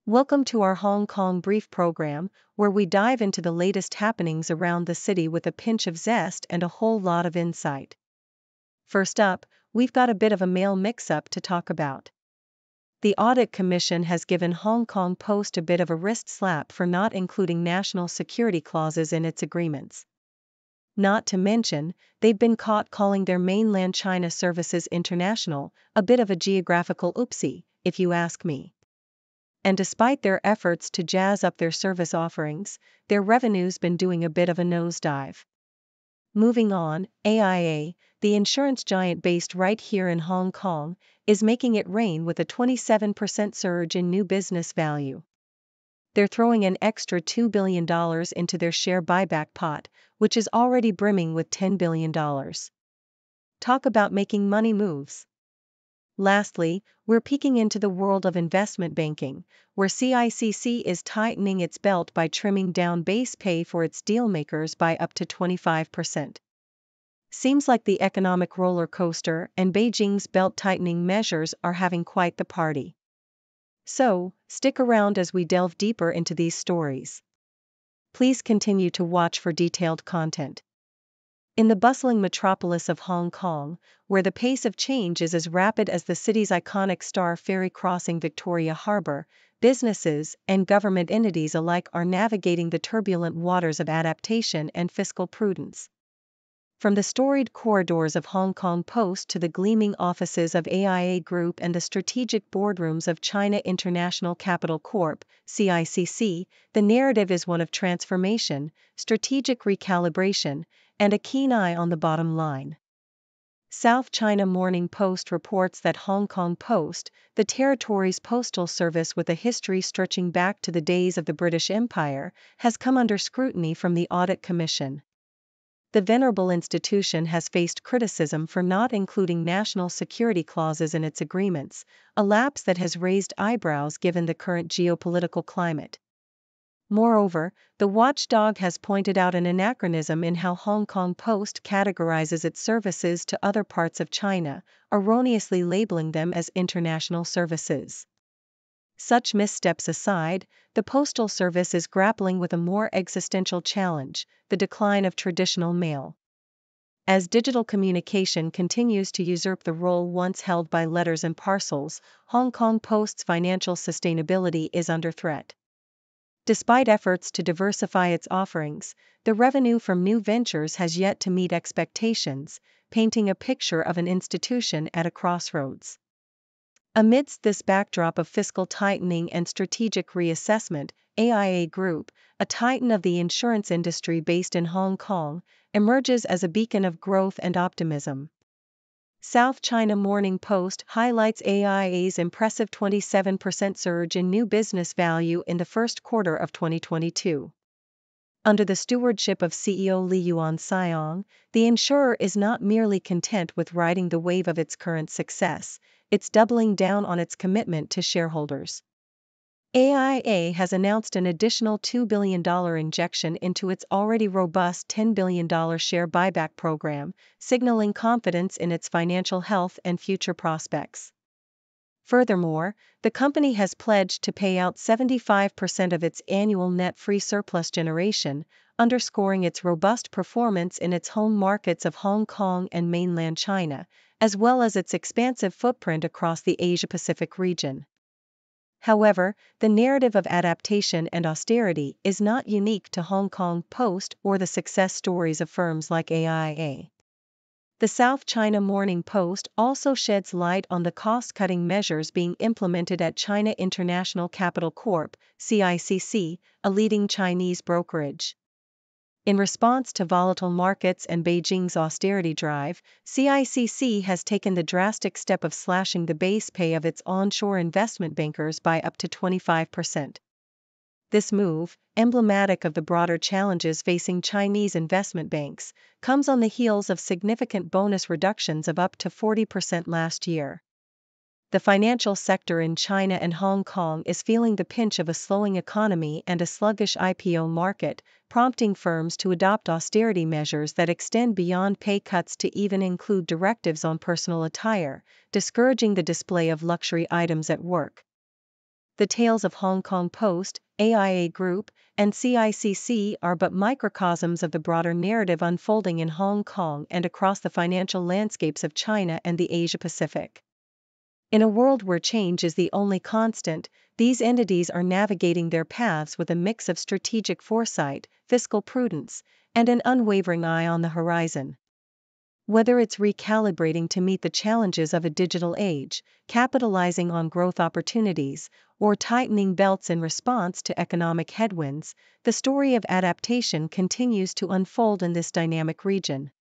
Welcome to our Hong Kong Brief program, where we dive into the latest happenings around the city with a pinch of zest and a whole lot of insight. First up, we've got a bit of a mail mix-up to talk about. The Audit Commission has given Hong Kong Post a bit of a wrist slap for not including national security clauses in its agreements. Not to mention, they've been caught calling their mainland China services international, a bit of a geographical oopsie, if you ask me. And despite their efforts to jazz up their service offerings, their revenue's been doing a bit of a nosedive. Moving on, AIA, the insurance giant based right here in Hong Kong, is making it rain with a 27% surge in new business value. They're throwing an extra $2 billion into their share buyback pot, which is already brimming with $10 billion. Talk about making money moves. Lastly, we're peeking into the world of investment banking, where CICC is tightening its belt by trimming down base pay for its dealmakers by up to 25%. Seems like the economic roller coaster and Beijing's belt-tightening measures are having quite the party. So, stick around as we delve deeper into these stories. Please continue to watch for detailed content. In the bustling metropolis of Hong Kong, where the pace of change is as rapid as the city's iconic Star Ferry crossing Victoria Harbour, businesses and government entities alike are navigating the turbulent waters of adaptation and fiscal prudence. From the storied corridors of Hong Kong Post to the gleaming offices of AIA Group and the strategic boardrooms of China International Capital Corp, CICC, the narrative is one of transformation, strategic recalibration, and a keen eye on the bottom line. South China Morning Post reports that Hong Kong Post, the territory's postal service with a history stretching back to the days of the British Empire, has come under scrutiny from the Audit Commission. The venerable institution has faced criticism for not including national security clauses in its agreements, a lapse that has raised eyebrows given the current geopolitical climate. Moreover, the watchdog has pointed out an anachronism in how Hong Kong Post categorizes its services to other parts of China, erroneously labeling them as international services. Such missteps aside, the Postal Service is grappling with a more existential challenge: the decline of traditional mail. As digital communication continues to usurp the role once held by letters and parcels, Hong Kong Post's financial sustainability is under threat. Despite efforts to diversify its offerings, the revenue from new ventures has yet to meet expectations, painting a picture of an institution at a crossroads. Amidst this backdrop of fiscal tightening and strategic reassessment, AIA Group, a titan of the insurance industry based in Hong Kong, emerges as a beacon of growth and optimism. South China Morning Post highlights AIA's impressive 27% surge in new business value in the first quarter of 2022. Under the stewardship of CEO Li Yuan-Siong, the insurer is not merely content with riding the wave of its current success, it's doubling down on its commitment to shareholders. AIA has announced an additional $2 billion injection into its already robust $10 billion share buyback program, signaling confidence in its financial health and future prospects. Furthermore, the company has pledged to pay out 75% of its annual net free surplus generation, underscoring its robust performance in its home markets of Hong Kong and mainland China, as well as its expansive footprint across the Asia-Pacific region. However, the narrative of adaptation and austerity is not unique to Hong Kong Post or the success stories of firms like AIA. The South China Morning Post also sheds light on the cost-cutting measures being implemented at China International Capital Corp, CICC, a leading Chinese brokerage. In response to volatile markets and Beijing's austerity drive, CICC has taken the drastic step of slashing the base pay of its onshore investment bankers by up to 25%. This move, emblematic of the broader challenges facing Chinese investment banks, comes on the heels of significant bonus reductions of up to 40% last year. The financial sector in China and Hong Kong is feeling the pinch of a slowing economy and a sluggish IPO market, prompting firms to adopt austerity measures that extend beyond pay cuts to even include directives on personal attire, discouraging the display of luxury items at work. The tales of Hong Kong Post, AIA Group, and CICC are but microcosms of the broader narrative unfolding in Hong Kong and across the financial landscapes of China and the Asia-Pacific. In a world where change is the only constant, these entities are navigating their paths with a mix of strategic foresight, fiscal prudence, and an unwavering eye on the horizon. Whether it's recalibrating to meet the challenges of a digital age, capitalizing on growth opportunities, or tightening belts in response to economic headwinds, the story of adaptation continues to unfold in this dynamic region.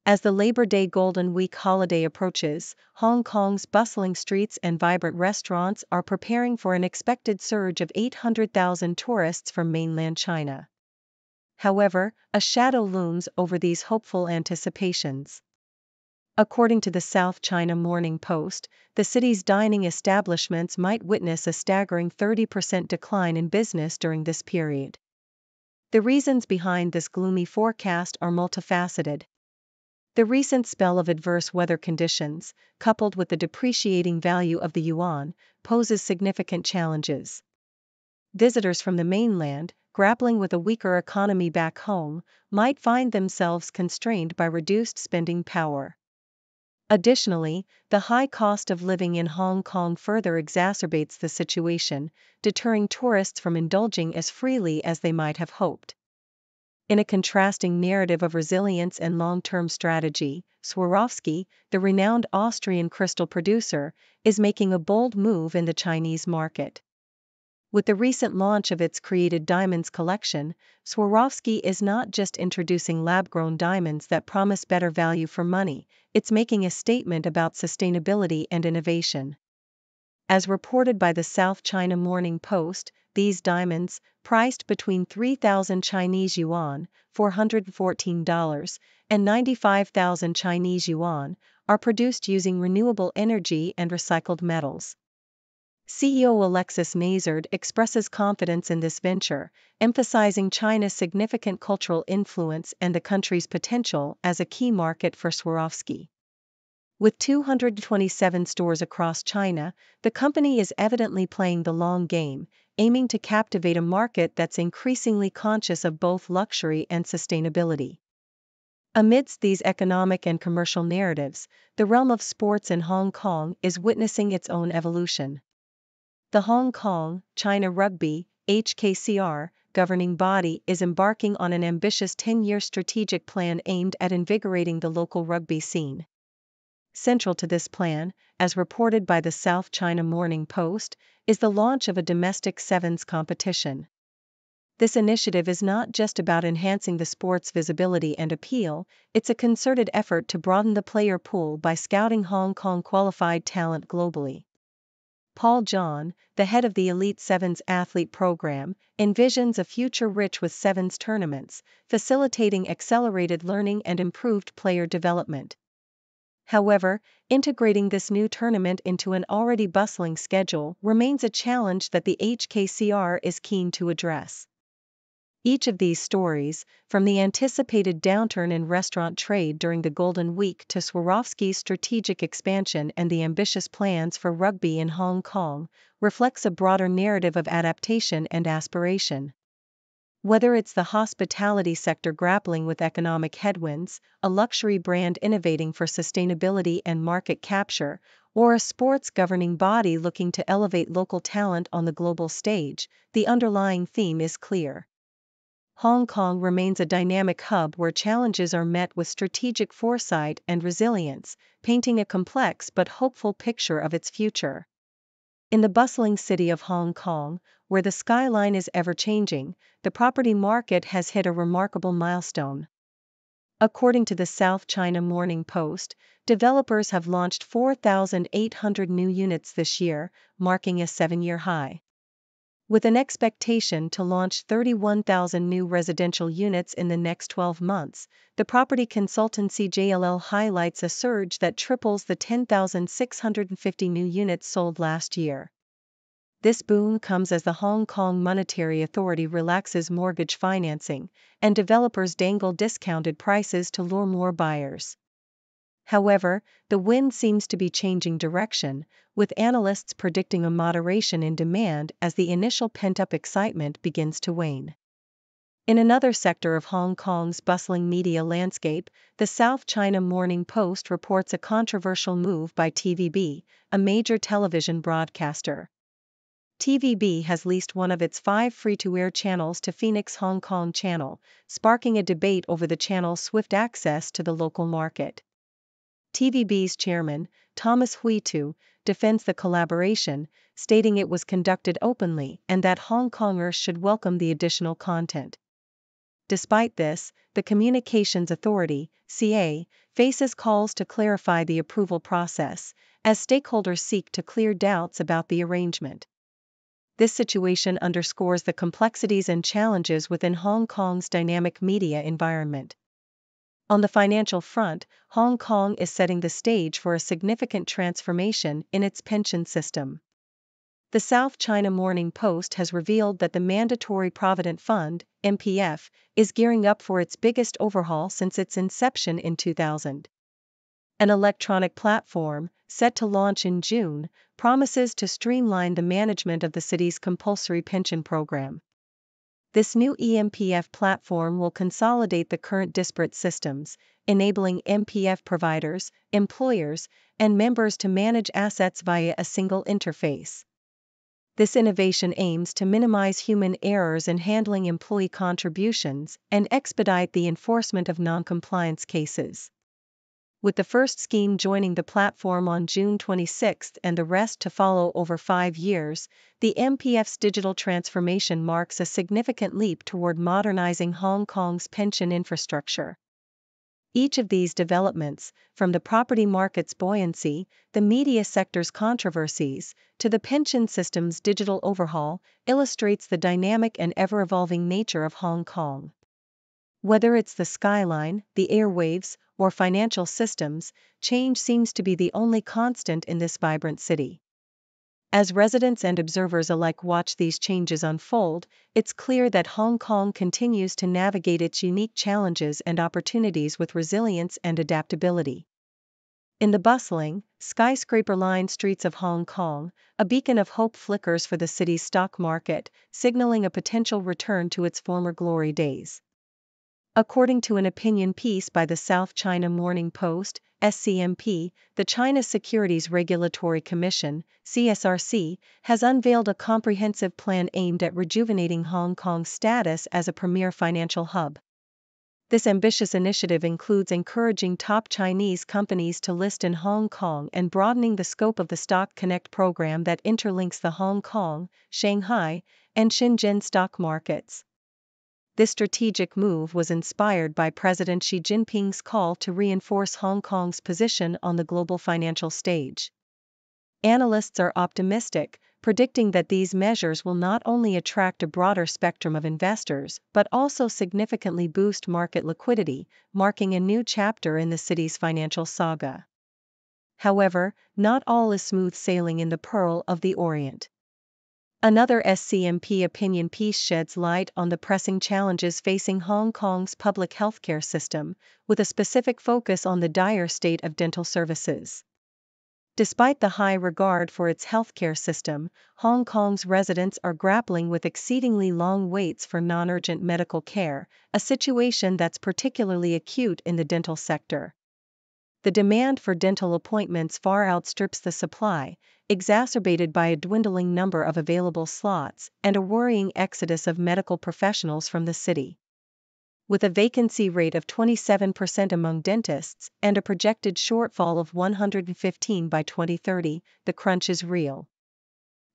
As the Labor Day Golden Week holiday approaches, Hong Kong's bustling streets and vibrant restaurants are preparing for an expected surge of 800,000 tourists from mainland China. However, a shadow looms over these hopeful anticipations. According to the South China Morning Post, the city's dining establishments might witness a staggering 30% decline in business during this period. The reasons behind this gloomy forecast are multifaceted. The recent spell of adverse weather conditions, coupled with the depreciating value of the yuan, poses significant challenges. Visitors from the mainland, grappling with a weaker economy back home, might find themselves constrained by reduced spending power. Additionally, the high cost of living in Hong Kong further exacerbates the situation, deterring tourists from indulging as freely as they might have hoped. In a contrasting narrative of resilience and long-term strategy, Swarovski, the renowned Austrian crystal producer, is making a bold move in the Chinese market. With the recent launch of its Created Diamonds collection, Swarovski is not just introducing lab-grown diamonds that promise better value for money, it's making a statement about sustainability and innovation. As reported by the South China Morning Post, these diamonds, priced between 3,000 Chinese yuan ($414) and 95,000 Chinese yuan, are produced using renewable energy and recycled metals. CEO Alexis Mazard expresses confidence in this venture, emphasizing China's significant cultural influence and the country's potential as a key market for Swarovski. With 227 stores across China, the company is evidently playing the long game, aiming to captivate a market that's increasingly conscious of both luxury and sustainability. Amidst these economic and commercial narratives, the realm of sports in Hong Kong is witnessing its own evolution. The Hong Kong, China Rugby, HKCR, governing body is embarking on an ambitious 10-year strategic plan aimed at invigorating the local rugby scene. Central to this plan, as reported by the South China Morning Post, is the launch of a domestic sevens competition. This initiative is not just about enhancing the sport's visibility and appeal, it's a concerted effort to broaden the player pool by scouting Hong Kong qualified talent globally. Paul John, the head of the Elite Sevens athlete program, envisions a future rich with sevens tournaments, facilitating accelerated learning and improved player development. However, integrating this new tournament into an already bustling schedule remains a challenge that the HKCR is keen to address. Each of these stories, from the anticipated downturn in restaurant trade during the Golden Week to Swarovski's strategic expansion and the ambitious plans for rugby in Hong Kong, reflects a broader narrative of adaptation and aspiration. Whether it's the hospitality sector grappling with economic headwinds, a luxury brand innovating for sustainability and market capture, or a sports governing body looking to elevate local talent on the global stage, the underlying theme is clear. Hong Kong remains a dynamic hub where challenges are met with strategic foresight and resilience, painting a complex but hopeful picture of its future. In the bustling city of Hong Kong, where the skyline is ever-changing, the property market has hit a remarkable milestone. According to the South China Morning Post, developers have launched 4,800 new units this year, marking a 7-year high. With an expectation to launch 31,000 new residential units in the next 12 months, the property consultancy JLL highlights a surge that triples the 10,650 new units sold last year. This boom comes as the Hong Kong Monetary Authority relaxes mortgage financing, and developers dangle discounted prices to lure more buyers. However, the wind seems to be changing direction, with analysts predicting a moderation in demand as the initial pent-up excitement begins to wane. In another sector of Hong Kong's bustling media landscape, the South China Morning Post reports a controversial move by TVB, a major television broadcaster. TVB has leased one of its 5 free-to-air channels to Phoenix Hong Kong Channel, sparking a debate over the channel's swift access to the local market. TVB's chairman, Thomas Huitu, defends the collaboration, stating it was conducted openly and that Hong Kongers should welcome the additional content. Despite this, the Communications Authority, CA, faces calls to clarify the approval process, as stakeholders seek to clear doubts about the arrangement. This situation underscores the complexities and challenges within Hong Kong's dynamic media environment. On the financial front, Hong Kong is setting the stage for a significant transformation in its pension system. The South China Morning Post has revealed that the Mandatory Provident Fund, MPF, is gearing up for its biggest overhaul since its inception in 2000. An electronic platform, set to launch in June, promises to streamline the management of the city's compulsory pension program. This new eMPF platform will consolidate the current disparate systems, enabling MPF providers, employers, and members to manage assets via a single interface. This innovation aims to minimize human errors in handling employee contributions and expedite the enforcement of non-compliance cases. With the first scheme joining the platform on June 26 and the rest to follow over 5 years, the MPF's digital transformation marks a significant leap toward modernizing Hong Kong's pension infrastructure. Each of these developments, from the property market's buoyancy, the media sector's controversies, to the pension system's digital overhaul, illustrates the dynamic and ever-evolving nature of Hong Kong. Whether it's the skyline, the airwaves, or financial systems, change seems to be the only constant in this vibrant city. As residents and observers alike watch these changes unfold, it's clear that Hong Kong continues to navigate its unique challenges and opportunities with resilience and adaptability. In the bustling, skyscraper-lined streets of Hong Kong, a beacon of hope flickers for the city's stock market, signaling a potential return to its former glory days. According to an opinion piece by the South China Morning Post, SCMP, the China Securities Regulatory Commission, CSRC, has unveiled a comprehensive plan aimed at rejuvenating Hong Kong's status as a premier financial hub. This ambitious initiative includes encouraging top Chinese companies to list in Hong Kong and broadening the scope of the Stock Connect program that interlinks the Hong Kong, Shanghai, and Shenzhen stock markets. This strategic move was inspired by President Xi Jinping's call to reinforce Hong Kong's position on the global financial stage. Analysts are optimistic, predicting that these measures will not only attract a broader spectrum of investors but also significantly boost market liquidity, marking a new chapter in the city's financial saga. However, not all is smooth sailing in the Pearl of the Orient. Another SCMP opinion piece sheds light on the pressing challenges facing Hong Kong's public healthcare system, with a specific focus on the dire state of dental services. Despite the high regard for its healthcare system, Hong Kong's residents are grappling with exceedingly long waits for non-urgent medical care, a situation that's particularly acute in the dental sector. The demand for dental appointments far outstrips the supply, exacerbated by a dwindling number of available slots and a worrying exodus of medical professionals from the city. With a vacancy rate of 27% among dentists and a projected shortfall of 115 by 2030, the crunch is real.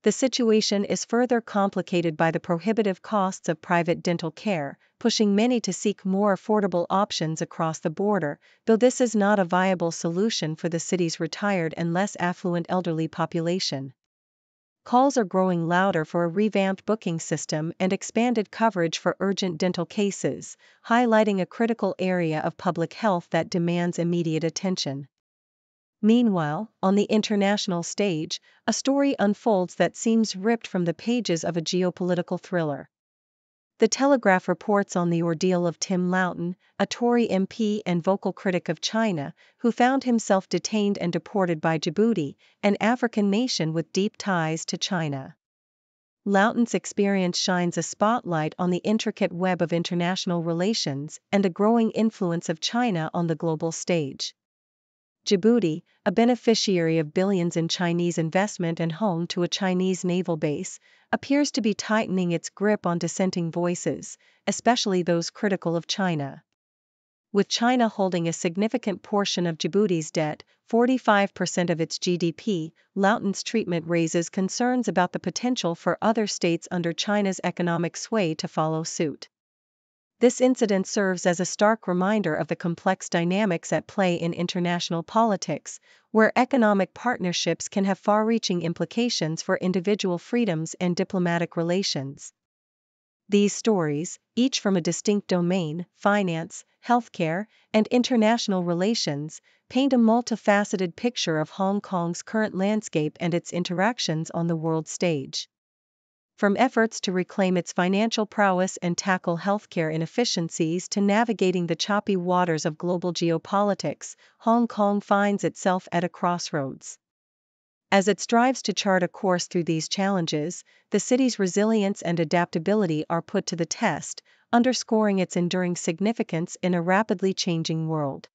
The situation is further complicated by the prohibitive costs of private dental care, pushing many to seek more affordable options across the border, though this is not a viable solution for the city's retired and less affluent elderly population. Calls are growing louder for a revamped booking system and expanded coverage for urgent dental cases, highlighting a critical area of public health that demands immediate attention. Meanwhile, on the international stage, a story unfolds that seems ripped from the pages of a geopolitical thriller. The Telegraph reports on the ordeal of Tim Loughton, a Tory MP and vocal critic of China, who found himself detained and deported by Djibouti, an African nation with deep ties to China. Loughton's experience shines a spotlight on the intricate web of international relations and the growing influence of China on the global stage. Djibouti, a beneficiary of billions in Chinese investment and home to a Chinese naval base, appears to be tightening its grip on dissenting voices, especially those critical of China. With China holding a significant portion of Djibouti's debt, 45% of its GDP, Loughton's treatment raises concerns about the potential for other states under China's economic sway to follow suit. This incident serves as a stark reminder of the complex dynamics at play in international politics, where economic partnerships can have far-reaching implications for individual freedoms and diplomatic relations. These stories, each from a distinct domain, finance, healthcare, and international relations, paint a multifaceted picture of Hong Kong's current landscape and its interactions on the world stage. From efforts to reclaim its financial prowess and tackle healthcare inefficiencies to navigating the choppy waters of global geopolitics, Hong Kong finds itself at a crossroads. As it strives to chart a course through these challenges, the city's resilience and adaptability are put to the test, underscoring its enduring significance in a rapidly changing world.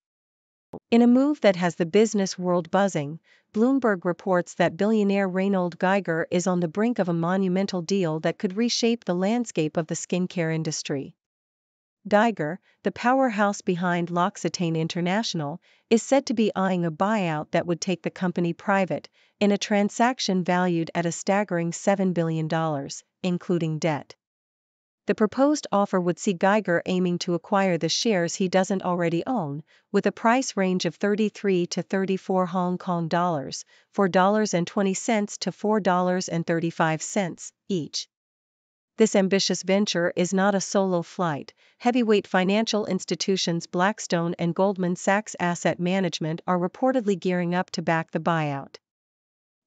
In a move that has the business world buzzing, Bloomberg reports that billionaire Reinhold Geiger is on the brink of a monumental deal that could reshape the landscape of the skincare industry. Geiger, the powerhouse behind L'Occitane International, is said to be eyeing a buyout that would take the company private, in a transaction valued at a staggering $7 billion, including debt. The proposed offer would see Geiger aiming to acquire the shares he doesn't already own, with a price range of 33 to 34 Hong Kong dollars, $4.20 to $4.35 each. This ambitious venture is not a solo flight. Heavyweight financial institutions Blackstone and Goldman Sachs Asset Management are reportedly gearing up to back the buyout.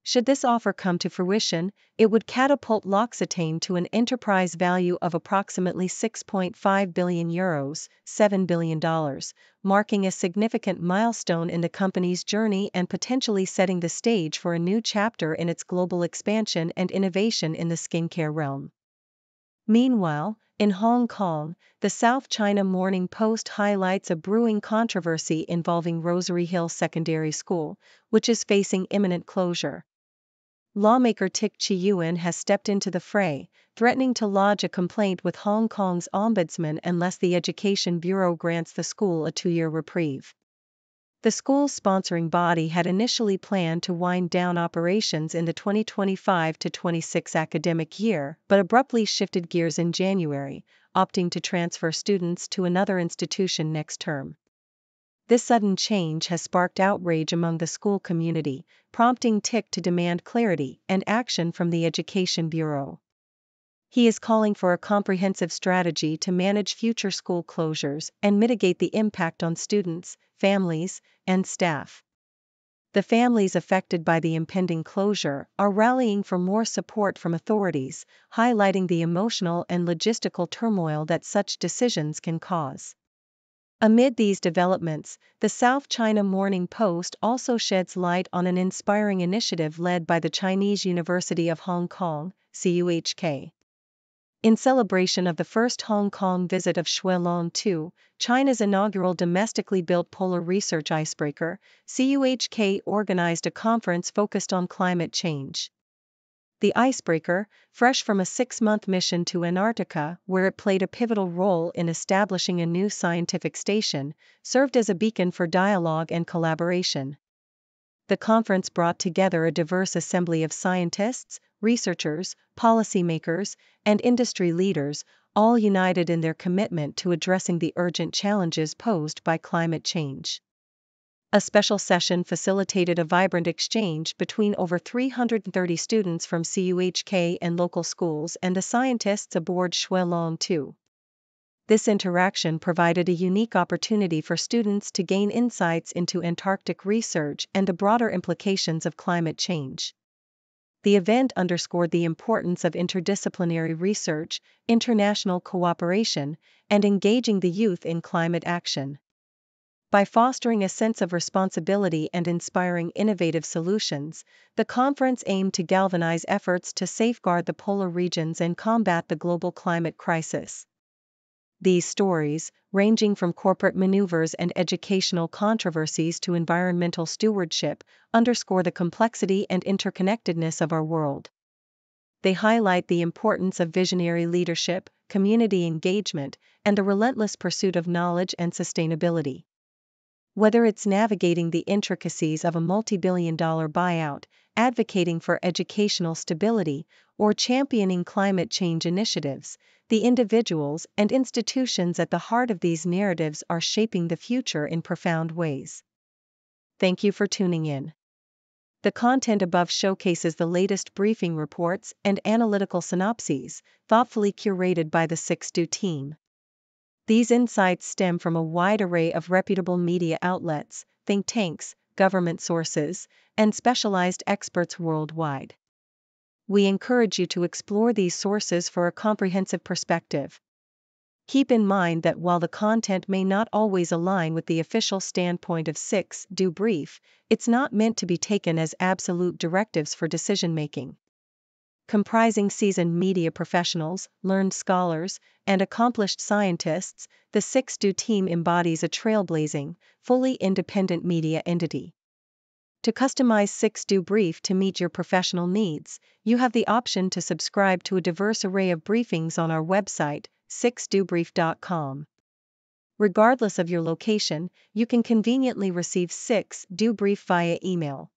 Should this offer come to fruition, it would catapult L'Occitane to an enterprise value of approximately €6.5 billion, $7 billion, marking a significant milestone in the company's journey and potentially setting the stage for a new chapter in its global expansion and innovation in the skincare realm. Meanwhile, in Hong Kong, the South China Morning Post highlights a brewing controversy involving Rosary Hill Secondary School, which is facing imminent closure. Lawmaker Tik Chi-Yuan has stepped into the fray, threatening to lodge a complaint with Hong Kong's ombudsman unless the Education Bureau grants the school a 2-year reprieve. The school's sponsoring body had initially planned to wind down operations in the 2025-26 academic year, but abruptly shifted gears in January, opting to transfer students to another institution next term. This sudden change has sparked outrage among the school community, prompting Tik to demand clarity and action from the Education Bureau. He is calling for a comprehensive strategy to manage future school closures and mitigate the impact on students, families, and staff. The families affected by the impending closure are rallying for more support from authorities, highlighting the emotional and logistical turmoil that such decisions can cause. Amid these developments, the South China Morning Post also sheds light on an inspiring initiative led by the Chinese University of Hong Kong, CICC. In celebration of the first Hong Kong visit of Xuelong 2, China's inaugural domestically built polar research icebreaker, CICC organized a conference focused on climate change. The icebreaker, fresh from a 6-month mission to Antarctica where it played a pivotal role in establishing a new scientific station, served as a beacon for dialogue and collaboration. The conference brought together a diverse assembly of scientists, researchers, policymakers, and industry leaders, all united in their commitment to addressing the urgent challenges posed by climate change. A special session facilitated a vibrant exchange between over 330 students from CICC and local schools and the scientists aboard Xuelong 2. This interaction provided a unique opportunity for students to gain insights into Antarctic research and the broader implications of climate change. the event underscored the importance of interdisciplinary research, international cooperation, and engaging the youth in climate action. By fostering a sense of responsibility and inspiring innovative solutions, the conference aimed to galvanize efforts to safeguard the polar regions and combat the global climate crisis. These stories, ranging from corporate maneuvers and educational controversies to environmental stewardship, underscore the complexity and interconnectedness of our world. They highlight the importance of visionary leadership, community engagement, and the relentless pursuit of knowledge and sustainability. Whether it's navigating the intricacies of a multi-billion-dollar buyout, advocating for educational stability, or championing climate change initiatives, the individuals and institutions at the heart of these narratives are shaping the future in profound ways. Thank you for tuning in. The content above showcases the latest briefing reports and analytical synopses, thoughtfully curated by the CICC team. These insights stem from a wide array of reputable media outlets, think tanks, government sources, and specialized experts worldwide. We encourage you to explore these sources for a comprehensive perspective. Keep in mind that while the content may not always align with the official standpoint of CICC brief, it's not meant to be taken as absolute directives for decision-making. Comprising seasoned media professionals, learned scholars, and accomplished scientists, the CICC team embodies a trailblazing, fully independent media entity. To customize CICC brief to meet your professional needs, you have the option to subscribe to a diverse array of briefings on our website, ciccbrief.com. Regardless of your location, you can conveniently receive CICC brief via email.